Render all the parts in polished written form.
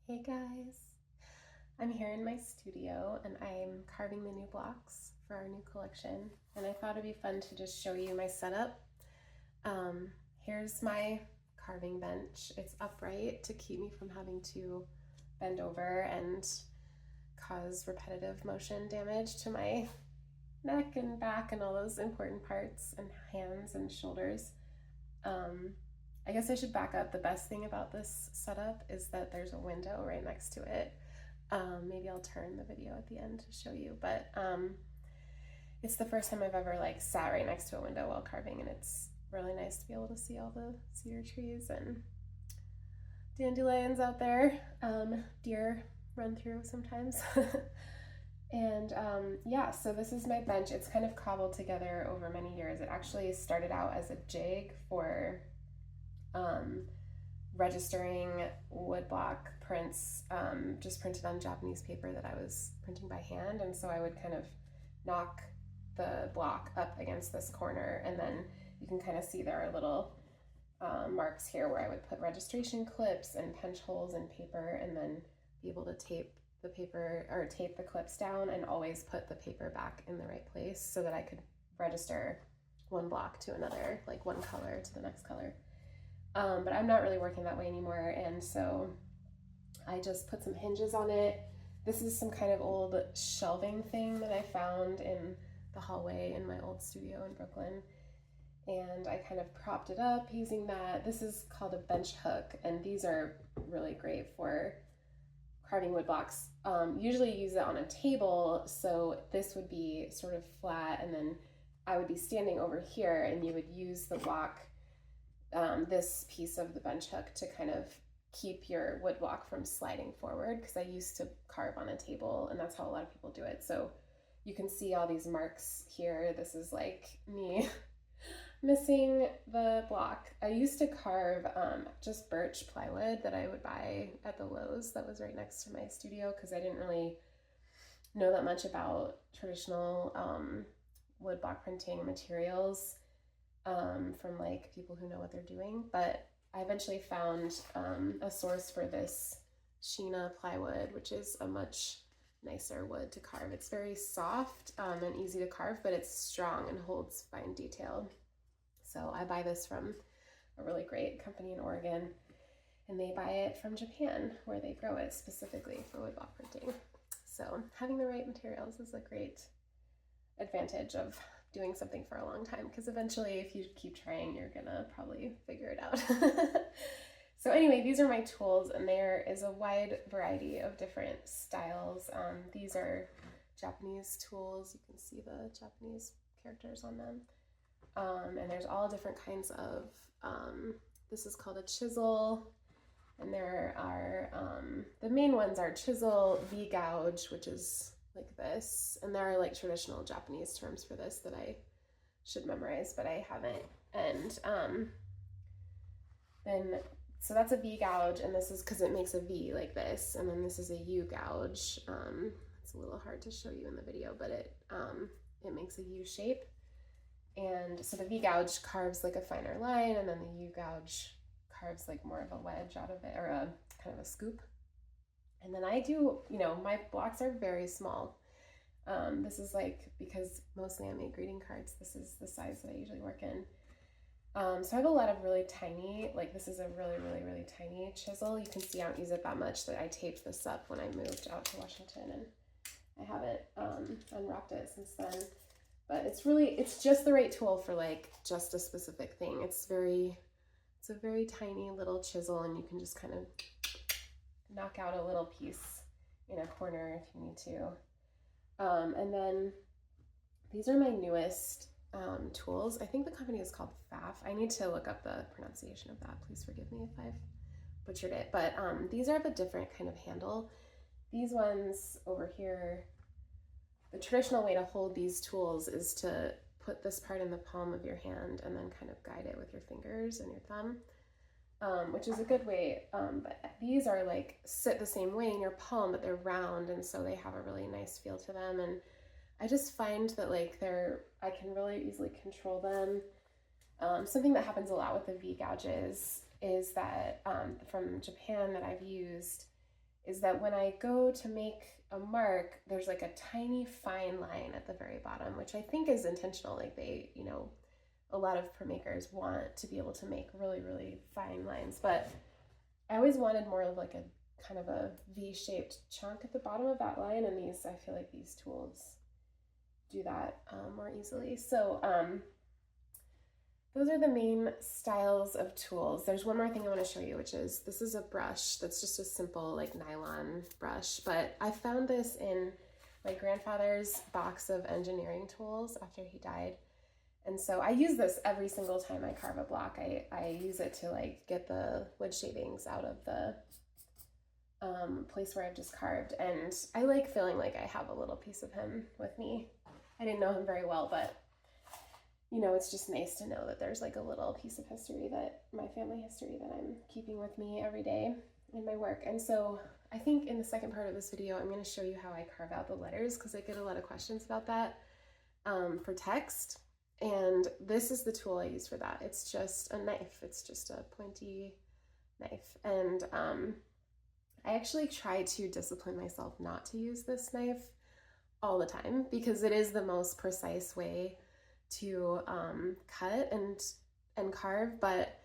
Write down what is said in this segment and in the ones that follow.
Hey guys, I'm here in my studio and I'm carving the new blocks for our new collection, and I thought it'd be fun to just show you my setup. Here's my carving bench. It's upright to keep me from having to bend over and cause repetitive motion damage to my neck and back and all those important parts, and hands and shoulders. I guess I should back up. The best thing about this setup is that there's a window right next to it. Maybe I'll turn the video at the end to show you, but it's the first time I've ever sat right next to a window while carving, and it's really nice to be able to see all the cedar trees and dandelions out there. Deer run through sometimes. And yeah, so this is my bench. It's kind of cobbled together over many years. It actually started out as a jig for registering woodblock prints, just printed on Japanese paper that I was printing by hand. And so I would kind of knock the block up against this corner, and then you can kind of see there are little marks here where I would put registration clips and punch holes in paper, and then be able to tape the paper or tape the clips down and always put the paper back in the right place so that I could register one block to another, like one color to the next color. But I'm not really working that way anymore, and so I just put some hinges on it. This is some kind of old shelving thing that I found in the hallway in my old studio in Brooklyn, and I kind of propped it up using that. This is called a bench hook, and these are really great for carving wood blocks. Usually you use it on a table, so this would be sort of flat, and then I would be standing over here, and you would use the block, this piece of the bench hook, to kind of keep your wood block from sliding forward, because I used to carve on a table, and that's how a lot of people do it. So you can see all these marks here. This is like me missing the block. I used to carve just birch plywood that I would buy at the Lowe's that was right next to my studio, because I didn't really know that much about traditional wood block printing materials from like people who know what they're doing. But I eventually found a source for this Sheena plywood, which is a much nicer wood to carve. It's very soft and easy to carve, but it's strong and holds fine detail. So I buy this from a really great company in Oregon, and they buy it from Japan, where they grow it specifically for woodblock printing. So having the right materials is a great advantage of doing something for a long time, because eventually if you keep trying, you're gonna probably figure it out. So anyway, these are my tools, and there is a wide variety of different styles. These are Japanese tools. You can see the Japanese characters on them. And there's all different kinds of, this is called a chisel, and there are, the main ones are chisel, V-gouge, which is like this, and there are like traditional Japanese terms for this that I should memorize, but I haven't. And then, so that's a V-gouge, and this is because it makes a V like this, and then this is a U-gouge. It's a little hard to show you in the video, but it makes a U shape. And so the V-gouge carves like a finer line, and then the U-gouge carves like more of a wedge out of it, or a kind of a scoop. And then I do, my blocks are very small. This is like, because mostly I make greeting cards, this is the size that I usually work in. So I have a lot of really tiny, like this is a really, really, really tiny chisel. You can see I don't use it that much, that I taped this up when I moved out to Washington, and I haven't unwrapped it since then. But it's just the right tool for like just a specific thing. It's a very tiny little chisel, and you can just kind of knock out a little piece in a corner if you need to. And then these are my newest tools. I think the company is called FAF. I need to look up the pronunciation of that. Please forgive me if I've butchered it. But these are of a different kind of handle. These ones over here, the traditional way to hold these tools is to put this part in the palm of your hand and then kind of guide it with your fingers and your thumb, which is a good way. But these are like sit the same way in your palm, but they're round, and so they have a really nice feel to them. And I just find that like I can really easily control them. Something that happens a lot with the V gouges is that from Japan that I've used is that when I go to make a mark, there's like a tiny fine line at the very bottom, which I think is intentional. Like they, you know, a lot of printmakers want to be able to make really, really fine lines, but I always wanted more of like a kind of a V-shaped chunk at the bottom of that line, and these, I feel like these tools do that more easily. So those are the main styles of tools. There's one more thing I want to show you, which is this is a brush that's just a simple like nylon brush, but I found this in my grandfather's box of engineering tools after he died. And so I use this every single time I carve a block. I use it to like get the wood shavings out of the place where I've just carved. And I like feeling like I have a little piece of him with me. I didn't know him very well, but you know, it's just nice to know that there's like a little piece of history, that my family history, that I'm keeping with me every day in my work. And so I think in the second part of this video, I'm going to show you how I carve out the letters, because I get a lot of questions about that for text. And this is the tool I use for that. It's just a knife. It's just a pointy knife. And I actually try to discipline myself not to use this knife all the time, because it is the most precise way to cut and carve, but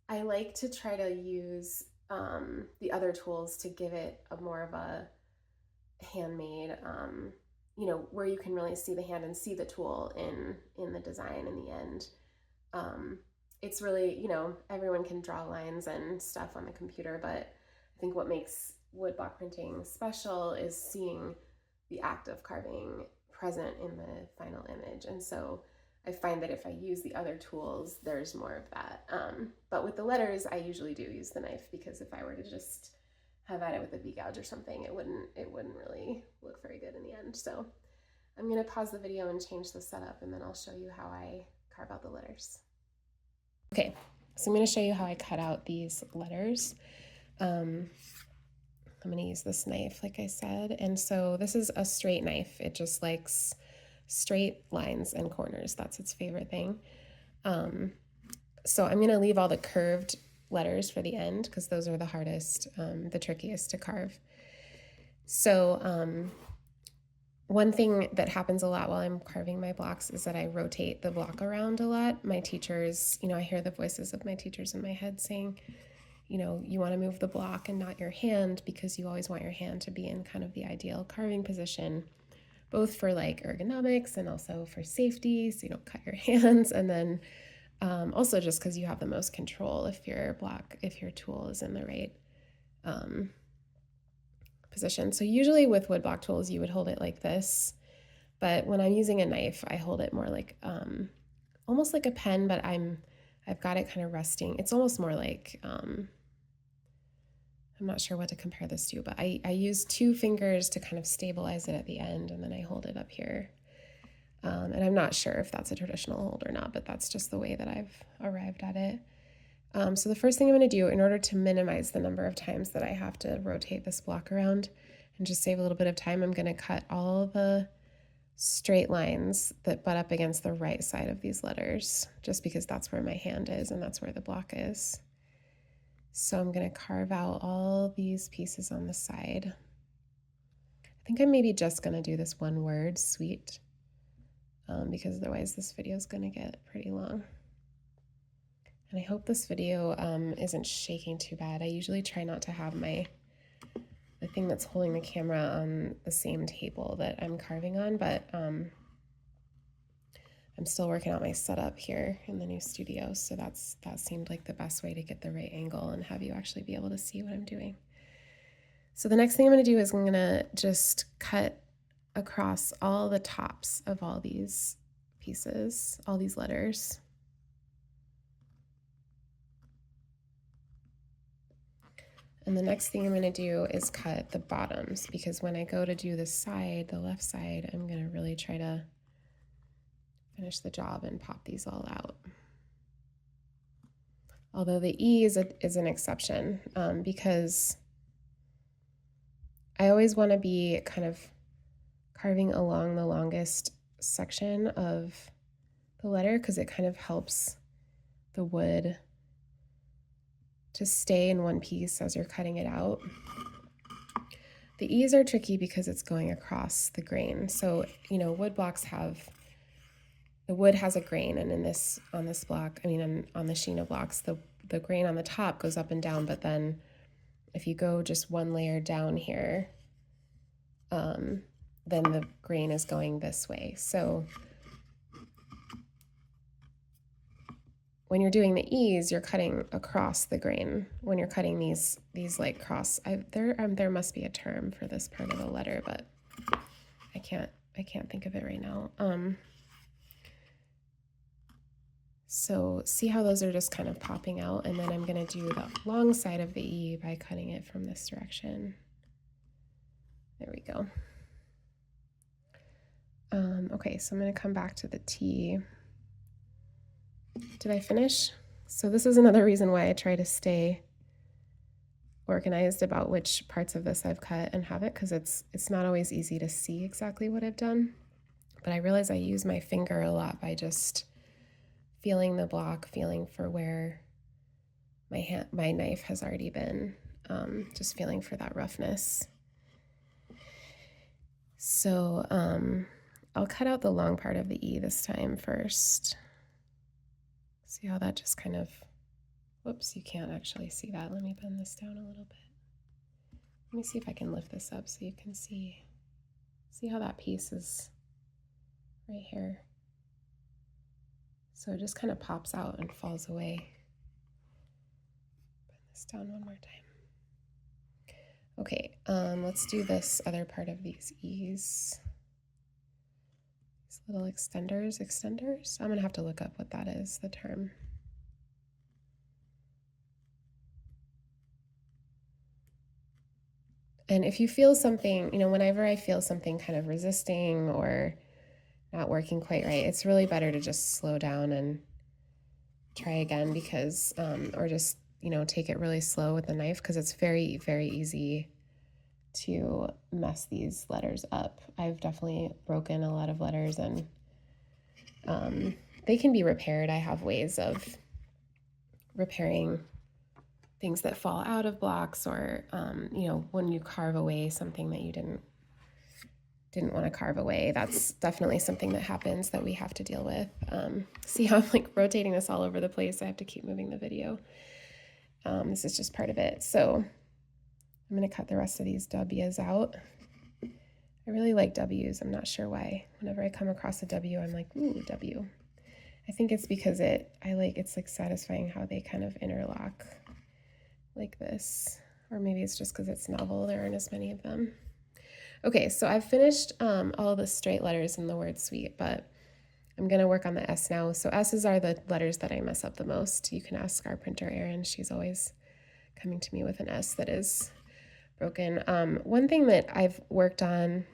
I like to try to use the other tools to give it a more of a handmade, you know, where you can really see the hand and see the tool in the design in the end. It's really, you know, everyone can draw lines and stuff on the computer, but I think what makes woodblock printing special is seeing the act of carving present in the final image. And so I find that if I use the other tools, there's more of that. But with the letters, I usually do use the knife, because if I were to just have at it with a V-gouge or something, it wouldn't really look very good in the end. So I'm gonna pause the video and change the setup, and then I'll show you how I carve out the letters. Okay, so I'm gonna show you how I cut out these letters. I'm gonna use this knife, like I said. And so this is a straight knife. It just likes straight lines and corners. That's its favorite thing. So I'm going to leave all the curved letters for the end, because those are the hardest, the trickiest to carve. So one thing that happens a lot while I'm carving my blocks is that I rotate the block around a lot. My teachers, you know, I hear the voices of my teachers in my head saying, you know, you want to move the block and not your hand, because you always want your hand to be in kind of the ideal carving position, both for like ergonomics and also for safety, so you don't cut your hands, and then also just because you have the most control if your tool is in the right position. So usually with woodblock tools, you would hold it like this, but when I'm using a knife, I hold it more like almost like a pen, but I've got it kind of resting. It's almost more like I'm not sure what to compare this to, but I use 2 fingers to kind of stabilize it at the end, and then I hold it up here. And I'm not sure if that's a traditional hold or not, but that's just the way that I've arrived at it. So the first thing I'm going to do, in order to minimize the number of times that I have to rotate this block around and just save a little bit of time, I'm going to cut all the straight lines that butt up against the right side of these letters, just because that's where my hand is and that's where the block is. So I'm going to carve out all these pieces on the side. I think I'm maybe just going to do this one word, sweet, because otherwise this video is going to get pretty long. And I hope this video isn't shaking too bad. I usually try not to have the thing that's holding the camera on the same table that I'm carving on, but I'm still working out my setup here in the new studio, so that seemed like the best way to get the right angle and have you actually be able to see what I'm doing. So the next thing I'm going to do is I'm going to just cut across all the tops of all these pieces, all these letters. And the next thing I'm going to do is cut the bottoms, because when I go to do this side, the left side, I'm going to really try to finish the job and pop these all out. Although the E is an exception, because I always want to be kind of carving along the longest section of the letter, because it kind of helps the wood to stay in one piece as you're cutting it out. The E's are tricky because it's going across the grain. So, you know, wood blocks have, the wood has a grain, and in this, on this block, I mean, on the Sheena blocks, the grain on the top goes up and down, but then if you go just one layer down here, then the grain is going this way. So when you're doing the E's, you're cutting across the grain. When you're cutting these like cross, there must be a term for this part of the letter, but I can't think of it right now. So see how those are just kind of popping out, and then I'm gonna do the long side of the E by cutting it from this direction. There we go. Okay, so I'm gonna come back to the T. Did I finish? So this is another reason why I try to stay organized about which parts of this I've cut and have it, because it's not always easy to see exactly what I've done. But I realize I use my finger a lot by just feeling the block, feeling for where my knife has already been, just feeling for that roughness. So I'll cut out the long part of the E this time first. See how that just kind of, whoops, you can't actually see that. Let me bend this down a little bit. Let me see if I can lift this up so you can see how that piece is right here. So it just kind of pops out and falls away. Bend this down one more time. Okay, let's do this other part of these E's. Little extenders. I'm gonna have to look up what that is, the term. And if you feel something, you know, whenever I feel something kind of resisting or not working quite right, it's really better to just slow down and try again, because, or just, you know, take it really slow with the knife, because it's very, very easy to mess these letters up. I've definitely broken a lot of letters, and they can be repaired. I have ways of repairing things that fall out of blocks, or you know, when you carve away something that you didn't want to carve away. That's definitely something that happens that we have to deal with. See how I'm like rotating this all over the place? I have to keep moving the video. This is just part of it. So I'm going to cut the rest of these W's out. I really like W's. I'm not sure why. Whenever I come across a W, I'm like, ooh, W. I think it's because it's like satisfying how they kind of interlock like this. Or maybe it's just because it's novel. There aren't as many of them. Okay, so I've finished all the straight letters in the word suite, but I'm going to work on the S now. So S's are the letters that I mess up the most. You can ask our printer, Erin. She's always coming to me with an S that is broken. One thing that I've worked on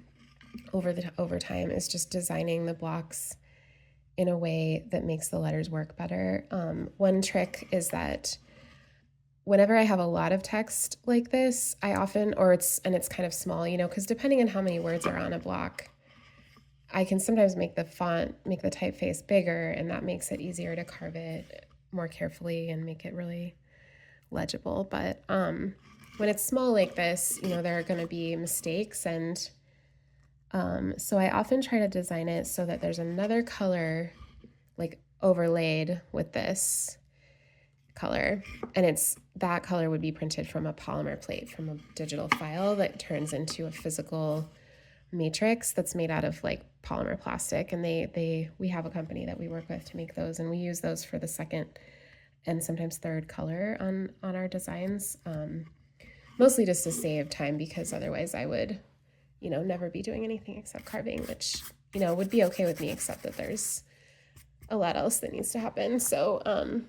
over time is just designing the blocks in a way that makes the letters work better. One trick is that whenever I have a lot of text like this, I often, it's kind of small, you know, because depending on how many words are on a block, I can sometimes make the typeface bigger, and that makes it easier to carve it more carefully and make it really legible. But when it's small like this, you know, there are going to be mistakes, and so I often try to design it so that there's another color like overlaid with this color, and that color would be printed from a polymer plate, from a digital file that turns into a physical matrix that's made out of like polymer plastic. And we have a company that we work with to make those, and we use those for the second and sometimes third color on our designs, mostly just to save time, because otherwise I would, you know, never be doing anything except carving, which, you know, would be okay with me, except that there's a lot else that needs to happen. So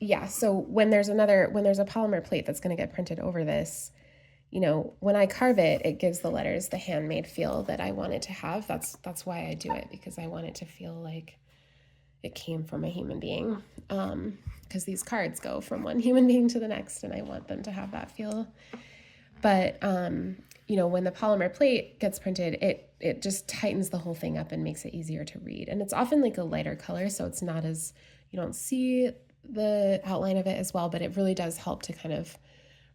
yeah, so when there's a polymer plate that's going to get printed over this, you know, when I carve it, it gives the letters the handmade feel that I want it to have. That's why I do it, because I want it to feel like it came from a human being, because these cards go from one human being to the next, and I want them to have that feel. But you know, when the polymer plate gets printed, it just tightens the whole thing up and makes it easier to read. And it's often like a lighter color, so it's not as, you don't see the outline of it as well, but it really does help to kind of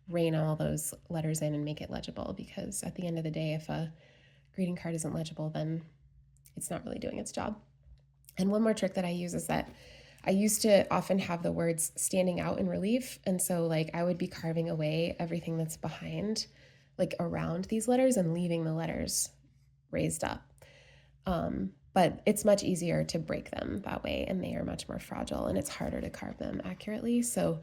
rein all those letters in and make it legible, because at the end of the day, if a greeting card isn't legible, then it's not really doing its job. And one more trick that I use is that I used to often have the words standing out in relief. And so like I would be carving away everything that's behind, like around these letters, and leaving the letters raised up. But it's much easier to break them that way, and they are much more fragile, and it's harder to carve them accurately. So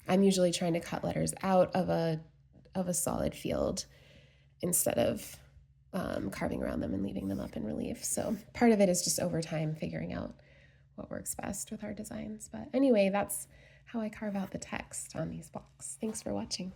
I'm usually trying to cut letters out of a solid field instead of carving around them and leaving them up in relief. So part of it is just over time figuring out what works best with our designs. But anyway, that's how I carve out the text on these blocks. Thanks for watching.